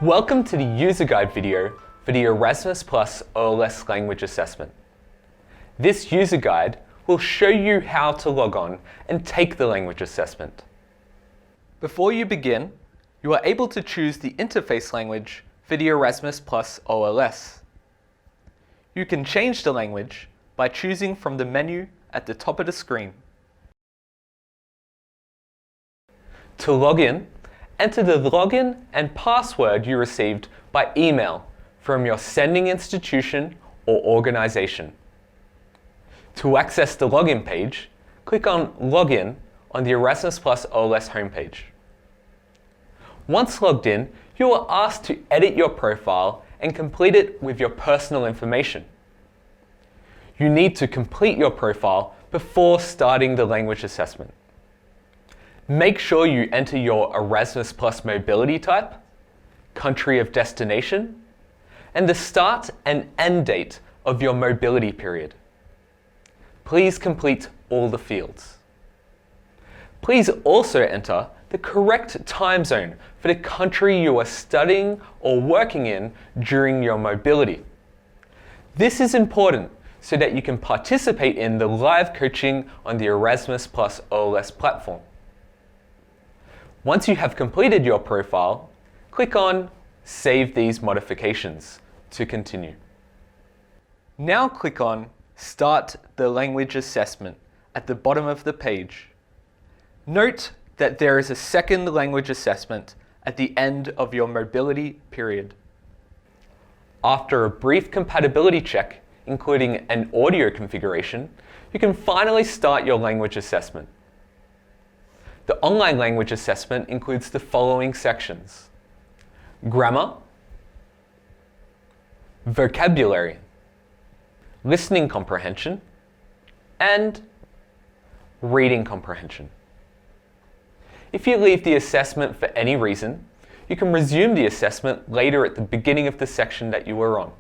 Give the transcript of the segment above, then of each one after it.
Welcome to the user guide video for the Erasmus OLS language assessment. This user guide will show you how to log on and take the language assessment. Before you begin, you are able to choose the interface language for the Erasmus OLS. You can change the language by choosing from the menu at the top of the screen. To log in, enter the login and password you received by email from your sending institution or organization. To access the login page, click on Login on the Erasmus OLS homepage. Once logged in, you are asked to edit your profile and complete it with your personal information. You need to complete your profile before starting the language assessment. Make sure you enter your Erasmus mobility type, country of destination, and the start and end date of your mobility period. Please complete all the fields. Please also enter the correct time zone for the country you are studying or working in during your mobility. This is important so that you can participate in the live coaching on the Erasmus OLS platform. Once you have completed your profile, click on Save these modifications to continue. Now click on Start the language assessment at the bottom of the page. Note that there is a second language assessment at the end of your mobility period. After a brief compatibility check, including an audio configuration, you can finally start your language assessment. The online language assessment includes the following sections: grammar, vocabulary, listening comprehension, and reading comprehension. If you leave the assessment for any reason, you can resume the assessment later at the beginning of the section that you were on.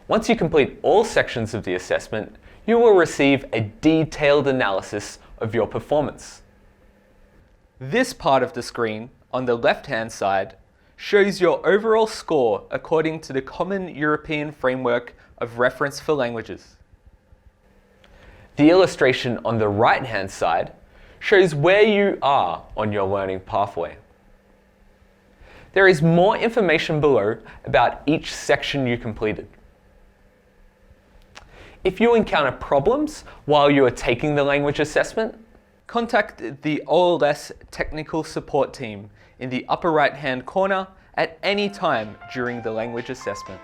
Once you complete all sections of the assessment, you will receive a detailed analysis of your performance. This part of the screen, on the left-hand side, shows your overall score according to the Common European Framework of Reference for Languages. The illustration on the right-hand side shows where you are on your learning pathway. There is more information below about each section you completed. If you encounter problems while you are taking the language assessment, contact the OLS technical support team in the upper right-hand corner at any time during the language assessment.